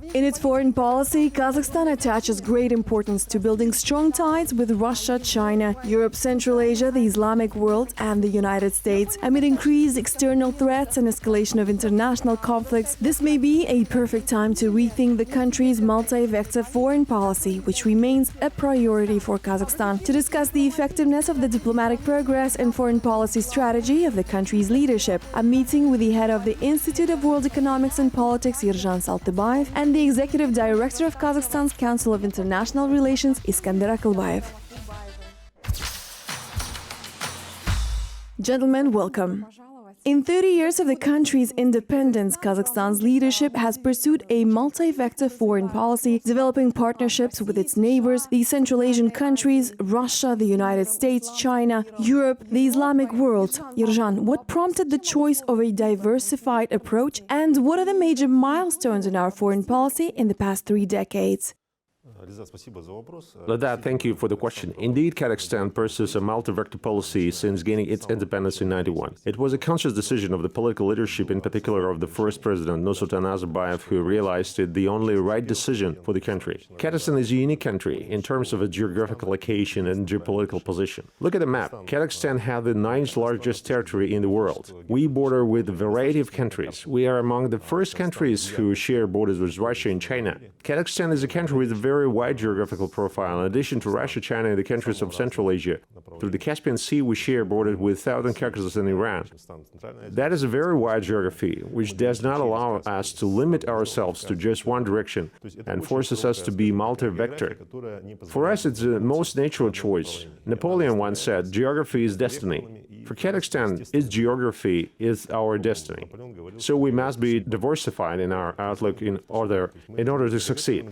In its foreign policy, Kazakhstan attaches great importance to building strong ties with Russia, China, Europe, Central Asia, the Islamic world, and the United States. Amid increased external threats and escalation of international conflicts, this may be a perfect time to rethink the country's multi-vector foreign policy, which remains a priority for Kazakhstan. To discuss the effectiveness of the diplomatic progress and foreign policy strategy of the country's leadership, I'm meeting with the head of the Institute of World Economics and Politics, Yerzhan Saltybayev, and the Executive Director of Kazakhstan's Council of International Relations, Iskander Akylbayev. Gentlemen, welcome. In 30 years of the country's independence, Kazakhstan's leadership has pursued a multi-vector foreign policy, developing partnerships with its neighbors, the Central Asian countries, Russia, the United States, China, Europe, the Islamic world. Yerzhan, what prompted the choice of a diversified approach, and what are the major milestones in our foreign policy in the past 3 decades? Lyazzat, thank you for the question. Indeed, Kazakhstan pursues a multi-vector policy since gaining its independence in 1991. It was a conscious decision of the political leadership, in particular of the first president, Nursultan Nazarbayev, who realized it the only right decision for the country. Kazakhstan is a unique country in terms of its geographical location and geopolitical position. Look at the map. Kazakhstan has the 9th largest territory in the world. We border with a variety of countries. We are among the first countries who share borders with Russia and China. Kazakhstan is a country with a very wide geographical profile. In addition to Russia, China, and the countries of Central Asia, through the Caspian Sea, we share borders with Southern Caucasus and Iran. That is a very wide geography, which does not allow us to limit ourselves to just one direction and forces us to be multi-vector. For us, it's the most natural choice. Napoleon once said, "Geography is destiny." For Kazakhstan, its geography is our destiny. So we must be diversified in our outlook in order to succeed.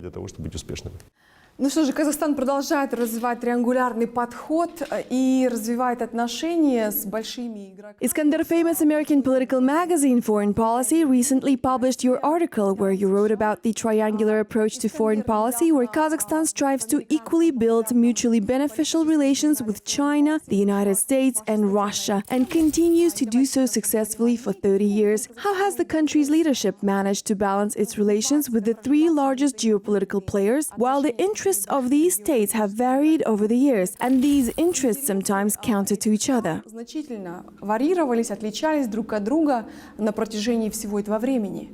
Ну что же, Казахстан продолжает развивать триангулярный подход и развивает отношения с большими игроками. Iskander, famous American political magazine Foreign Policy, recently published your article where you wrote about the triangular approach to foreign policy, where Kazakhstan strives to equally build mutually beneficial relations with China, the United States, and Russia, and continues to do so successfully for 30 years. How has the country's leadership managed to balance its relations with the 3 largest geopolitical players, while the interests of these states have varied over the years, and these interests sometimes counter to each other? Значительно варьировались, отличались друг от друга на протяжении всего этого времени.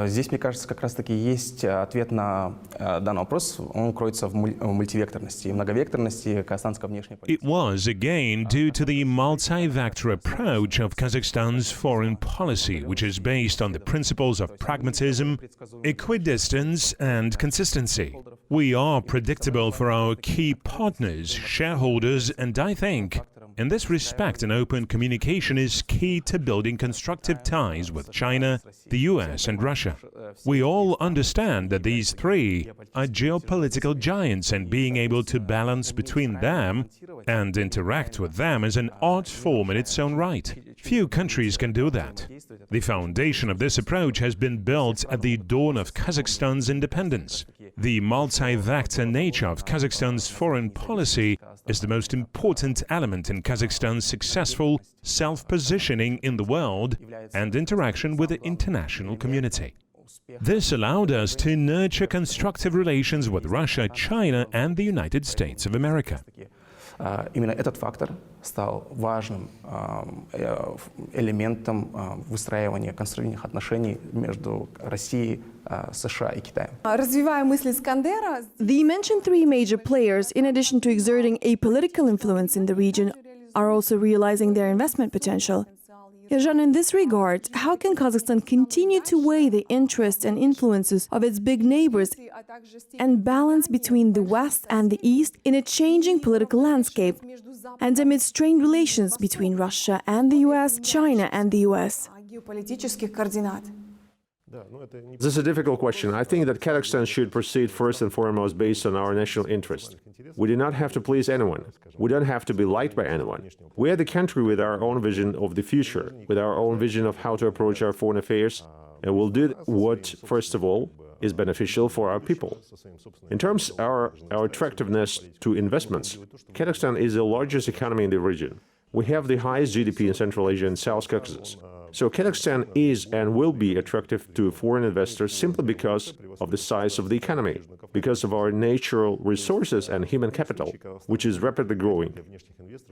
Здесь, мне кажется, как раз-таки есть ответ на данный вопрос. Он кроется в мультивекторности и многовекторности казахстанской внешней политики. It was, again, due to the multi-vector approach of Kazakhstan's foreign policy, which is based on the principles of pragmatism, equidistance, and consistency. We are predictable for our key partners, shareholders, and I think, in this respect, an open communication is key to building constructive ties with China, the US, and Russia. We all understand that these 3 are geopolitical giants, and being able to balance between them and interact with them is an art form in its own right. Few countries can do that. The foundation of this approach has been built at the dawn of Kazakhstan's independence. The multi-vector nature of Kazakhstan's foreign policy is the most important element in Kazakhstan's successful self-positioning in the world and interaction with the international community. This allowed us to nurture constructive relations with Russia, China, and the United States of America. Именно этот фактор стал важным элементом выстраивания конструктивных отношений между Россией, США и Китаем. Развивая мысли Искандера, the mentioned 3 major players, in addition to exerting a political influence in the region, are also realizing their investment potential. Yerzhan, in this regard, how can Kazakhstan continue to weigh the interests and influences of its big neighbors and balance between the West and the East in a changing political landscape and amid strained relations between Russia and the US, China and the US? This is a difficult question. I think that Kazakhstan should proceed first and foremost based on our national interest. We do not have to please anyone. We don't have to be liked by anyone. We are the country with our own vision of the future, with our own vision of how to approach our foreign affairs, and we'll do what, first of all, is beneficial for our people. In terms of our attractiveness to investments, Kazakhstan is the largest economy in the region. We have the highest GDP in Central Asia and South Caucasus. So Kazakhstan is and will be attractive to foreign investors simply because of the size of the economy, because of our natural resources and human capital, which is rapidly growing.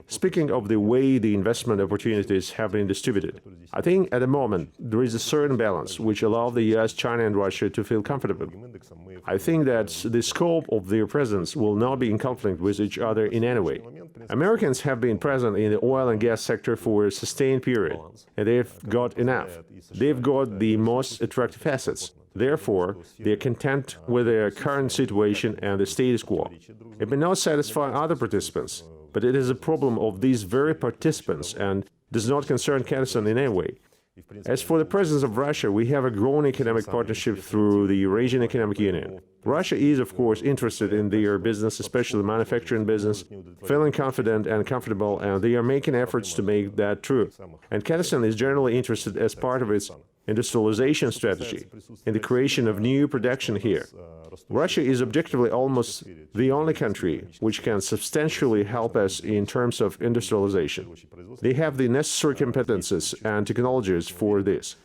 Speaking of the way the investment opportunities have been distributed, I think at the moment there is a certain balance which allows the US, China and Russia to feel comfortable. I think that the scope of their presence will not be in conflict with each other in any way. Americans have been present in the oil and gas sector for a sustained period, and they've got enough. They've got the most attractive assets. Therefore, they are content with their current situation and the status quo. It may not satisfy other participants, but it is a problem of these very participants and does not concern Kazakhstan in any way. As for the presence of Russia, we have a growing economic partnership through the Eurasian Economic Union. Russia is, of course, interested in their business, especially manufacturing business, feeling confident and comfortable, and they are making efforts to make that true. And Kazakhstan is generally interested as part of its industrialization strategy in the creation of new production here. Russia is objectively almost the only country which can substantially help us in terms of industrialization. They have the necessary competences and technologies for this.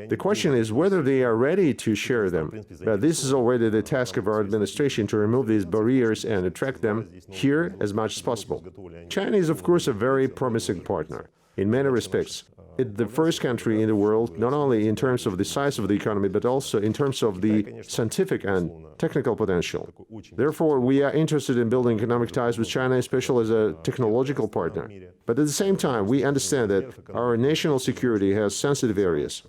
The question is whether they are ready to share them, but this is already the task of our administration to remove these barriers and attract them here as much as possible. China is, of course, a very promising partner in many respects. It's the first country in the world, not only in terms of the size of the economy, but also in terms of the scientific and technical potential. Therefore, we are interested in building economic ties with China, especially as a technological partner. But at the same time, we understand that our national security has sensitive areas,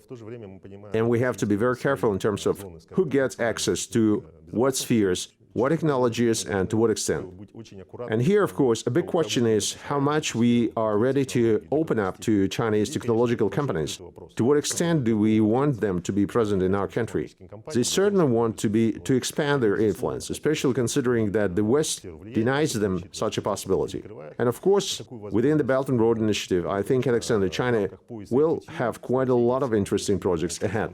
and we have to be very careful in terms of who gets access to what spheres, what technologies, and to what extent. And here, of course, a big question is how much we are ready to open up to Chinese technological companies. To what extent do we want them to be present in our country? They certainly want to expand their influence, especially considering that the West denies them such a possibility. And of course, within the Belt and Road Initiative, I think Kazakhstan and China will have quite a lot of interesting projects ahead.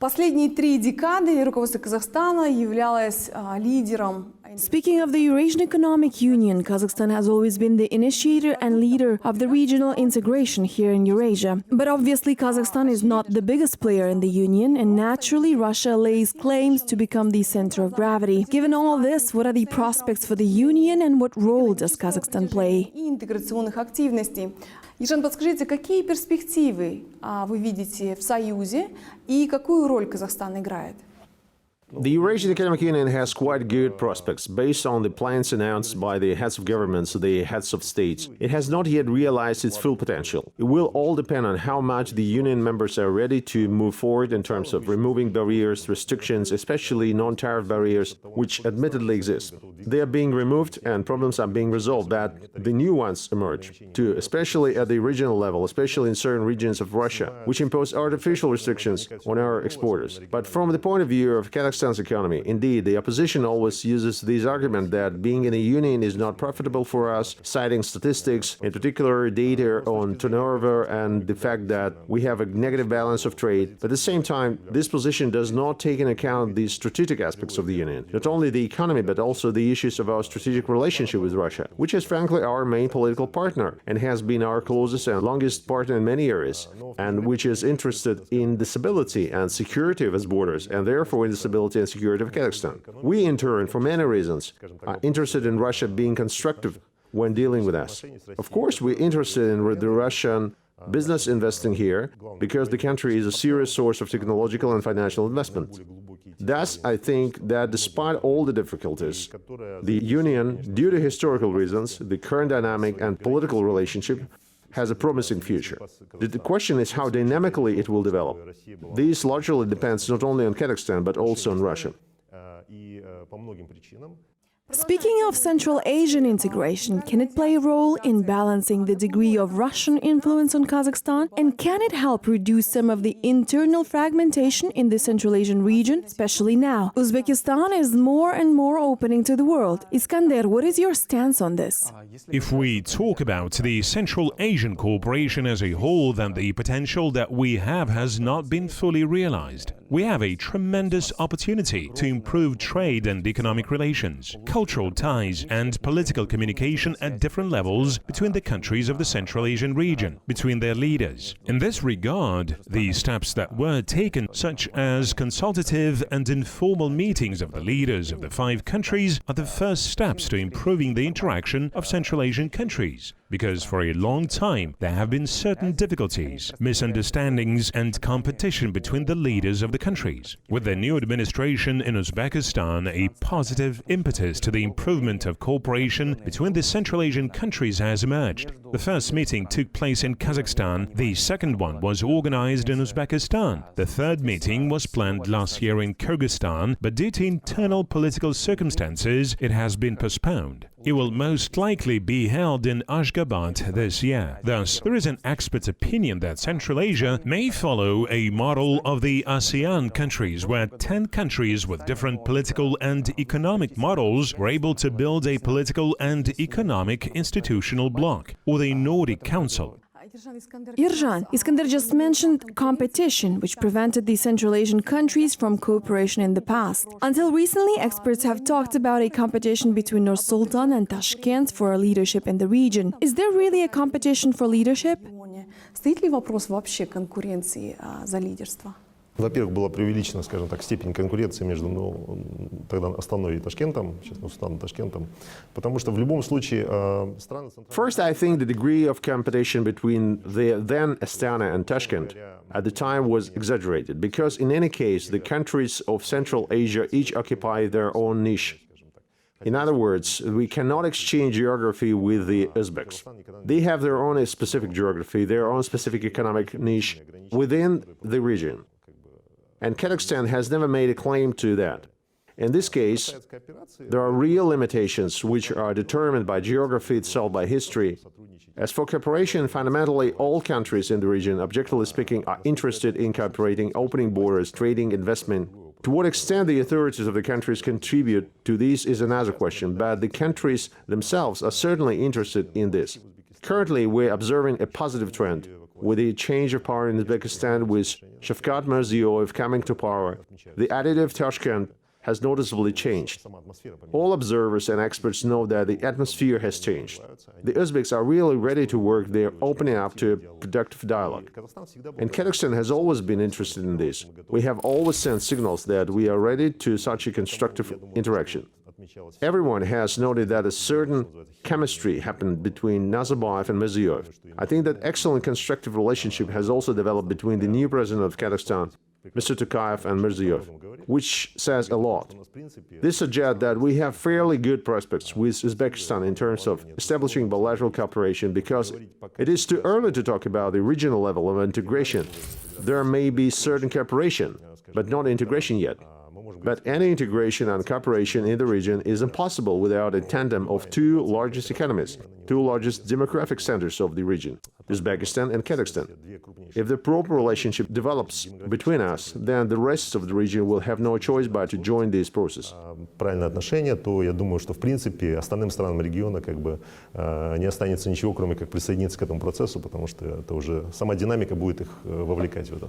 Последние 3 декады руководство Казахстана являлось лидером. Speaking of the Eurasian Economic Union, Kazakhstan has always been the initiator and leader of the regional integration here in Eurasia. But obviously, Kazakhstan is not the biggest player in the Union, and naturally, Russia lays claims to become the center of gravity. Given all this, what are the prospects for the Union, and what role does Kazakhstan play? И интеграционных активностей. Yerzhan, подскажите, какие перспективы вы видите в Союзе и какую роль Казахстан играет? The Eurasian Economic Union has quite good prospects based on the plans announced by the heads of governments, the heads of states. It has not yet realized its full potential. It will all depend on how much the Union members are ready to move forward in terms of removing barriers, restrictions, especially non-tariff barriers, which admittedly exist. They are being removed and problems are being resolved, that the new ones emerge, too, especially at the regional level, especially in certain regions of Russia, which impose artificial restrictions on our exporters. But from the point of view of Kazakhstan's economy, indeed, the opposition always uses this argument that being in a union is not profitable for us, citing statistics, in particular data on turnover and the fact that we have a negative balance of trade. But at the same time, this position does not take into account the strategic aspects of the union, not only the economy, but also the issues of our strategic relationship with Russia, which is frankly our main political partner and has been our closest and longest partner in many areas, and which is interested in the stability and security of its borders, and therefore in the stability and security of Kazakhstan. We, in turn, for many reasons, are interested in Russia being constructive when dealing with us. Of course, we're interested in the Russian business investing here because the country is a serious source of technological and financial investment. Thus, I think that despite all the difficulties, the Union, due to historical reasons, the current dynamic and political relationship, has a promising future. The question is how dynamically it will develop. This largely depends not only on Kazakhstan, but also on Russia. Speaking of Central Asian integration, can it play a role in balancing the degree of Russian influence on Kazakhstan? And can it help reduce some of the internal fragmentation in the Central Asian region, especially now? Uzbekistan is more and more opening to the world. Iskander, what is your stance on this? If we talk about the Central Asian cooperation as a whole, then the potential that we have has not been fully realized. We have a tremendous opportunity to improve trade and economic relations, cultural ties, and political communication at different levels between the countries of the Central Asian region, between their leaders. In this regard, the steps that were taken, such as consultative and informal meetings of the leaders of the 5 countries, are the first steps to improving the interaction of Central Asian countries. Because for a long time there have been certain difficulties, misunderstandings and competition between the leaders of the countries. With the new administration in Uzbekistan, a positive impetus to the improvement of cooperation between the Central Asian countries has emerged. The first meeting took place in Kazakhstan, the second one was organized in Uzbekistan. The third meeting was planned last year in Kyrgyzstan, but due to internal political circumstances, it has been postponed. It will most likely be held in Ashgabat this year. Thus, there is an expert opinion that Central Asia may follow a model of the ASEAN countries, where 10 countries with different political and economic models were able to build a political and economic institutional bloc, or the Nordic Council. Yerzhan, Iskander just mentioned competition, which prevented the Central Asian countries from cooperation in the past. Until recently, experts have talked about a competition between Nur-Sultan and Tashkent for leadership in the region. Is there really a competition for leadership? Стоит ли вопрос вообще конкуренции за лидерство? Во-первых, была преувеличена, скажем так, степень конкуренции между тогда Астаной и Ташкентом, сейчас Нур-Султаном и Ташкентом, потому что в любом случае страны... First, I think the degree of competition between the then Astana and Tashkent at the time was exaggerated, because in any case, the countries of Central Asia each occupy their own niche. In other words, we cannot exchange geography with the Uzbeks. They have their own specific geography, their own specific economic niche within the region. And Kazakhstan has never made a claim to that. In this case, there are real limitations which are determined by geography itself, by history. As for cooperation, fundamentally all countries in the region, objectively speaking, are interested in cooperating, opening borders, trading, investment. To what extent the authorities of the countries contribute to this is another question, but the countries themselves are certainly interested in this. Currently, we're observing a positive trend, with the change of power in Uzbekistan, with Shavkat Mirziyoyev coming to power. The attitude of Tashkent has noticeably changed. All observers and experts know that the atmosphere has changed. The Uzbeks are really ready to work. They're opening up to a productive dialogue. And Kazakhstan has always been interested in this. We have always sent signals that we are ready to such a constructive interaction. Everyone has noted that a certain chemistry happened between Nazarbayev and Mirziyoyev. I think that excellent constructive relationship has also developed between the new president of Kazakhstan, Mr. Tokayev, and Mirziyoyev, which says a lot. This suggests that we have fairly good prospects with Uzbekistan in terms of establishing bilateral cooperation, because it is too early to talk about the regional level of integration. There may be certain cooperation, but not integration yet. But any integration and cooperation in the region is impossible without a tandem of two largest economies, two largest demographic centers of the region, Uzbekistan and Kazakhstan. If the proper relationship develops between us, then the rest of the region will have no choice but to join this process. Правильное отношение, то я думаю, что в принципе остальным странам региона не останется ничего, кроме как присоединиться к этому процессу, потому что это уже сама динамика будет их вовлекать в это.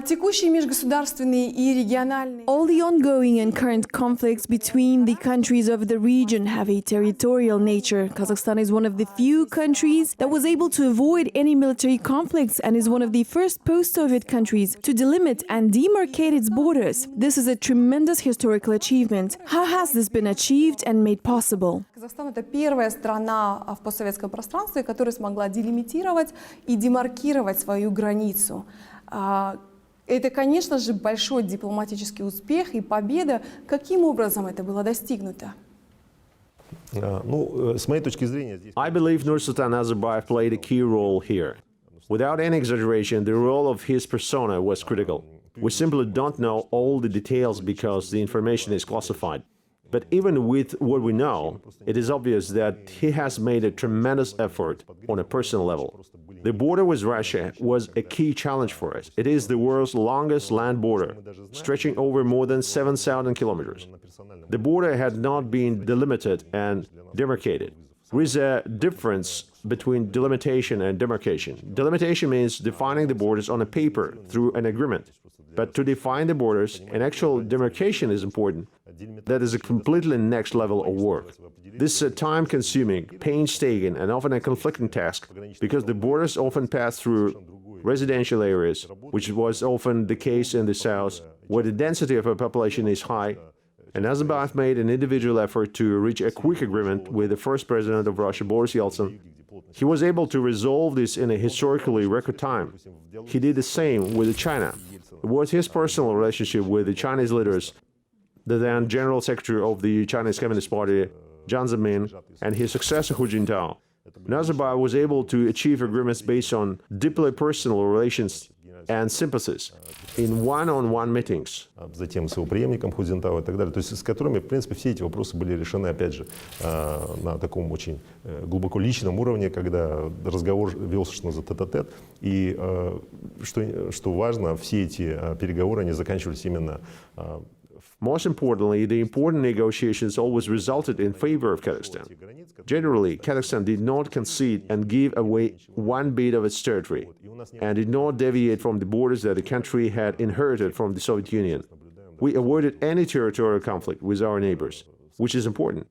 Текущие межгосударственные и региональные... All the ongoing and current conflicts between the countries of the region have a territorial nature. Kazakhstan is one of the few countries that was able to avoid any military conflicts and is one of the first post-Soviet countries to delimit and demarcate its borders. This is a tremendous historical achievement. How has this been achieved and made possible? Казахстан — это первая страна в постсоветском пространстве, которая смогла делимитировать и демаркировать свою границу. Это, конечно же, большой дипломатический успех и победа. Каким образом это было достигнуто? С моей точки зрения, I believe Nursultan Nazarbayev played a key role here. Without any exaggeration, the role of his persona was critical. We simply don't know all the details because the information is classified. But even with what we know, it is obvious that he has made a tremendous effort on a personal level. The border with Russia was a key challenge for us. It is the world's longest land border, stretching over more than 7,000 kilometers. The border had not been delimited and demarcated. With a difference between delimitation and demarcation. Delimitation means defining the borders on a paper through an agreement. But to define the borders, an actual demarcation is important. That is a completely next level of work. This is a time-consuming, painstaking, and often a conflicting task, because the borders often pass through residential areas, which was often the case in the south, where the density of a population is high. And Nazarbayev made an individual effort to reach a quick agreement with the first president of Russia, Boris Yeltsin. He was able to resolve this in a historically record time. He did the same with China. It was his personal relationship with the Chinese leaders, the then General Secretary of the Chinese Communist Party, Jiang Zemin, and his successor Hu Jintao. Nazarbayev was able to achieve agreements based on deeply personal relations and sympathies in one-on-one meetings. Затем с его преемником Ху Цзинтао и так далее, то есть с которыми, в принципе, все эти вопросы были решены, опять же, на таком очень глубоко личном уровне, когда разговор велся, что называется, тет-а-тет, и, что важно, все эти переговоры, они заканчивались именно. Most importantly, the important negotiations always resulted in favor of Kazakhstan. Generally, Kazakhstan did not concede and give away one bit of its territory, and did not deviate from the borders that the country had inherited from the Soviet Union. We avoided any territorial conflict with our neighbors, which is important.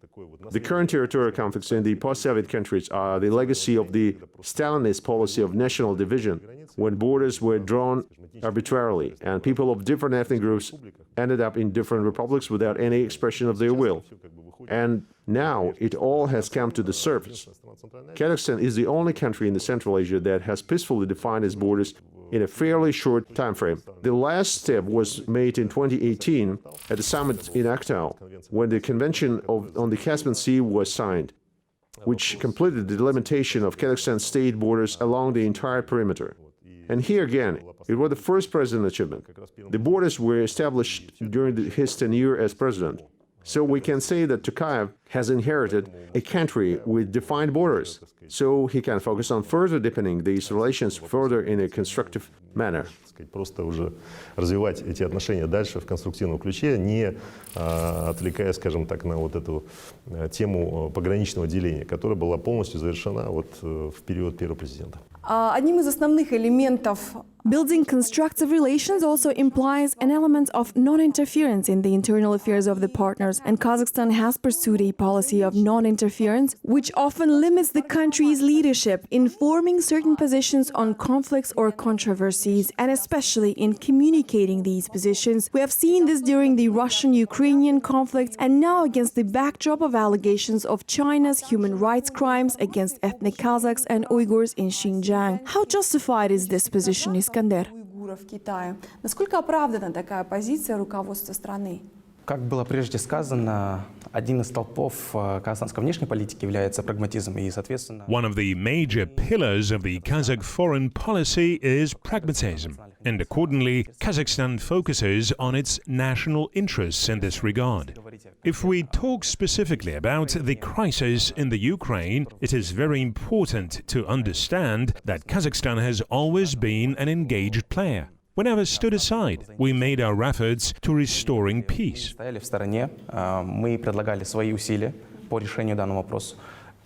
The current territorial conflicts in the post-Soviet countries are the legacy of the Stalinist policy of national division, when borders were drawn arbitrarily, and people of different ethnic groups ended up in different republics without any expression of their will. And now it all has come to the surface. Kazakhstan is the only country in the Central Asia that has peacefully defined its borders in a fairly short time frame. The last step was made in 2018 at the summit in Aktau, when the Convention on the Caspian Sea was signed, which completed the delimitation of Kazakhstan's state borders along the entire perimeter. And here again, it was the first president achievement. The borders were established during his tenure as president. So we can say that Tokayev has inherited a country with defined borders, so he can focus on further deepening these relations further in a constructive manner. Просто уже развивать эти отношения дальше в конструктивном ключе, не отвлекая, скажем так, на вот эту тему пограничного деления, которая была полностью завершена вот в период первого президента. Одним из основных элементов Building constructive relations also implies an element of non-interference in the internal affairs of the partners, and Kazakhstan has pursued a policy of non-interference, which often limits the country's leadership in forming certain positions on conflicts or controversies, and especially in communicating these positions. We have seen this during the Russian-Ukrainian conflict, and now against the backdrop of allegations of China's human rights crimes against ethnic Kazakhs and Uyghurs in Xinjiang. How justified is this position, Iskander? уйгуров в Китае. Насколько оправдана такая позиция руководства страны? Как было прежде сказано, один из столпов казахстанской внешней политики является прагматизм, и, соответственно... One of the major pillars of the Kazakh foreign policy is pragmatism, and accordingly, Kazakhstan focuses on its national interests in this regard. If we talk specifically about the crisis in the Ukraine, it is very important to understand that Kazakhstan has always been an engaged player. We never stood aside. We made our efforts to restoring peace. Стояли в стороне, мы предлагали свои усилия по решению данного вопроса.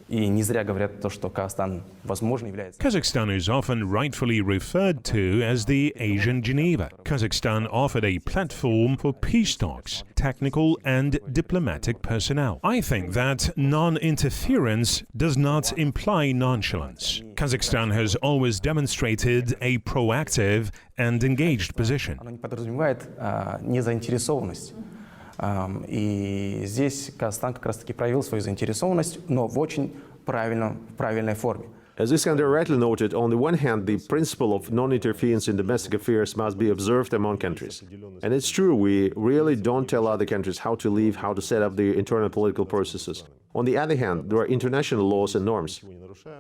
И не зря говорят то, что Казахстан, возможно, является... Kazakhstan is often rightfully referred to as the Asian Geneva. Kazakhstan offered a platform for peace talks, technical and diplomatic personnel. I think that non-interference does not imply nonchalance. Kazakhstan has always demonstrated a proactive and engaged position. Оно не подразумевает незаинтересованность. И здесь Казахстан как раз-таки проявил свою заинтересованность, но в очень правильной форме. As Iskander rightly noted, on the one hand, the principle of non-interference in domestic affairs must be observed among countries. And it's true, we really don't tell other countries how to live, how to set up their internal political processes. On the other hand, there are international laws and norms,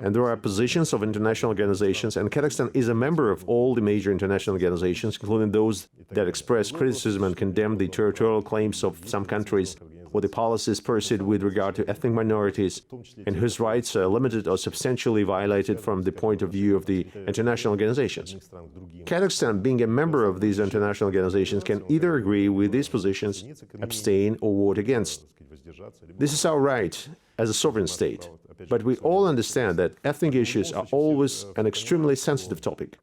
and there are positions of international organizations, and Kazakhstan is a member of all the major international organizations, including those that express criticism and condemn the territorial claims of some countries, or the policies pursued with regard to ethnic minorities, and whose rights are limited or substantially violated from the point of view of the international organizations. Kazakhstan, being a member of these international organizations, can either agree with these positions, abstain, or vote against. This is our right as a sovereign state, but we all understand that ethnic issues are always an extremely sensitive topic.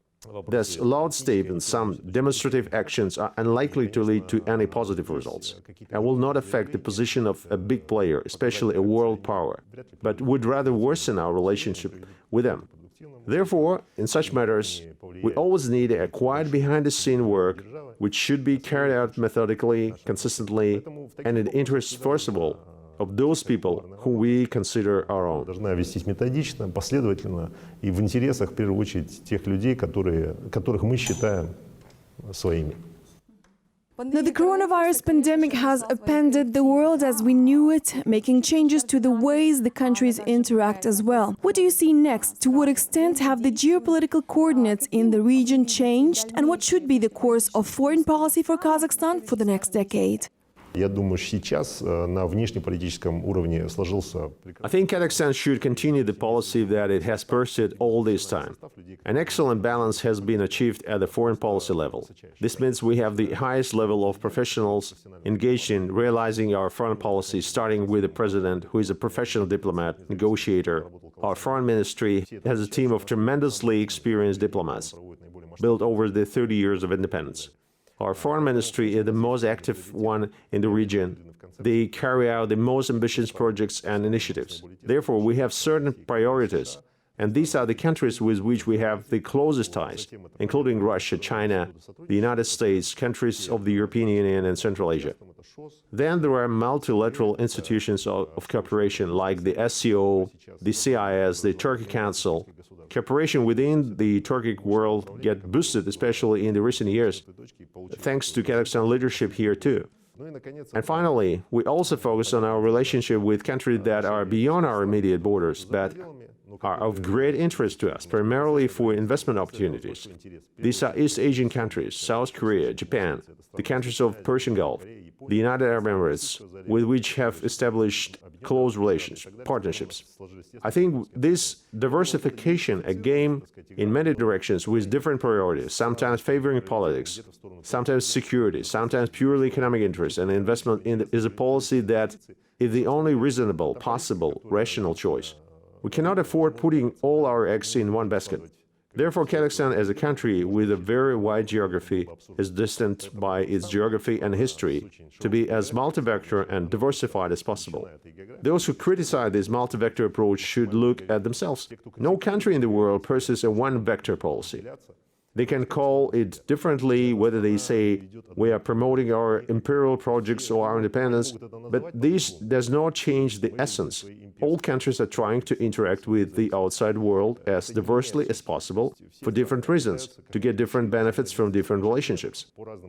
Thus, loud statements, some demonstrative actions are unlikely to lead to any positive results and will not affect the position of a big player, especially a world power, but would rather worsen our relationship with them. Therefore, in such matters, we always need a quiet behind-the-scene work which should be carried out methodically, consistently, and in the interests, first of all, of those people whom we consider our own. Должна вестись методично, последовательно и в интересах, в первую очередь, тех людей, которых мы считаем своими. Now, the coronavirus pandemic has upended the world as we knew it, making changes to the ways the countries interact as well. What do you see next? To what extent have the geopolitical coordinates in the region changed? And what should be the course of foreign policy for Kazakhstan for the next decade? Я думаю, сейчас на внешнеполитическом уровне сложился. I think Kazakhstan should continue the policy that it has pursued all this time. An excellent balance has been achieved at the foreign policy level. This means we have the highest level of professionals engaged in realizing our foreign policy, starting with the president, who is a professional diplomat, negotiator. Our foreign ministry has a team of tremendously experienced diplomats, built over the 30 years of independence. Our foreign ministry is the most active one in the region. They carry out the most ambitious projects and initiatives. Therefore, we have certain priorities, and these are the countries with which we have the closest ties, including Russia, China, the United States, countries of the European Union, and Central Asia. Then there are multilateral institutions of cooperation like the SCO, the CIS, the Turkey Council. Cooperation within the Turkic world get boosted, especially in the recent years, thanks to Kazakhstan leadership here too. And finally, we also focus on our relationship with countries that are beyond our immediate borders, but are of great interest to us, primarily for investment opportunities. These are East Asian countries, South Korea, Japan, the countries of Persian Gulf, the United Arab Emirates, with which have established close relations, partnerships. I think this diversification, a game in many directions with different priorities, sometimes favoring politics, sometimes security, sometimes purely economic interest and investment is a policy that is the only reasonable, possible, rational choice. We cannot afford putting all our eggs in one basket. Therefore, Kazakhstan, as a country with a very wide geography, is distant by its geography and history to be as multi-vector and diversified as possible. Those who criticize this multi-vector approach should look at themselves. No country in the world pursues a one-vector policy. They can call it differently, whether they say we are promoting our imperial projects or our independence, but this does not change the essence. All countries are trying to interact with the outside world as diversely as possible for different reasons, to get different benefits from different relationships.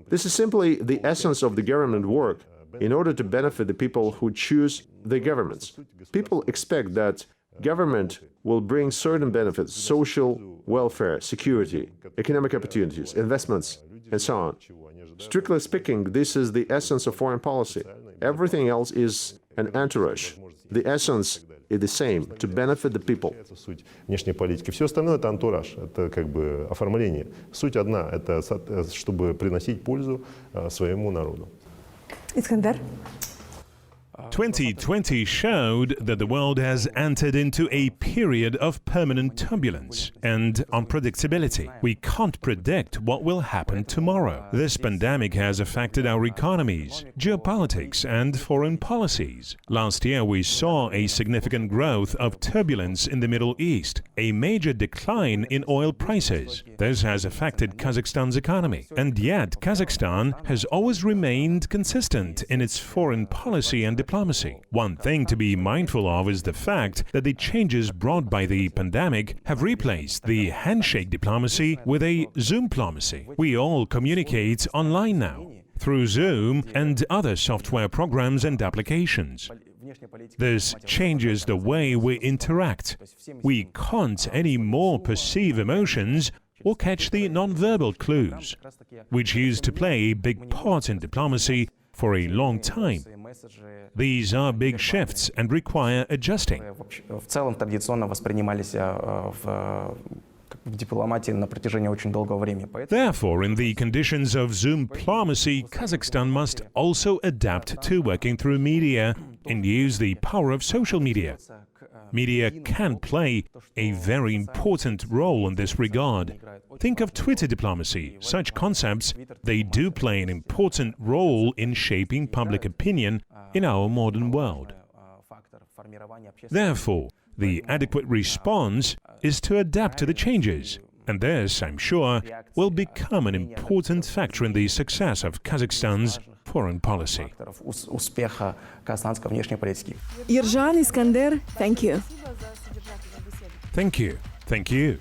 This is simply the essence of the government work, in order to benefit the people who choose the governments. People expect that government will bring certain benefits, social welfare, security, economic opportunities, investments, and so on. Strictly speaking, this is the essence of foreign policy. Everything else is an entourage. The essence is the same, to benefit the people. Суть внешней политики. Все остальное — это антураж, это как бы оформление. Суть одна — это чтобы приносить пользу своему народу. Iskander? 2020 showed that the world has entered into a period of permanent turbulence and unpredictability. We can't predict what will happen tomorrow. This pandemic has affected our economies, geopolitics, and foreign policies. Last year, we saw a significant growth of turbulence in the Middle East, a major decline in oil prices. This has affected Kazakhstan's economy. And yet, Kazakhstan has always remained consistent in its foreign policy and diplomacy. One thing to be mindful of is the fact that the changes brought by the pandemic have replaced the handshake diplomacy with a Zoom-plomacy. We all communicate online now, through Zoom and other software programs and applications. This changes the way we interact. We can't anymore perceive emotions or catch the non-verbal clues, which used to play a big part in diplomacy for a long time. These are big shifts and require adjusting. В целом традиционно воспринимались в дипломатии на протяжении очень долгого времени. Therefore, in the conditions of Zoom diplomacy, Kazakhstan must also adapt to working through media and use the power of social media. Media can play a very important role in this regard. Think of Twitter diplomacy. Such concepts, they do play an important role in shaping public opinion in our modern world. Therefore, the adequate response is to adapt to the changes, and this, I'm sure, will become an important factor in the success of Kazakhstan's foreign policy. Успеха казахстанской внешней политики. Yerzhan, Iskander, thank you. Thank you. Thank you.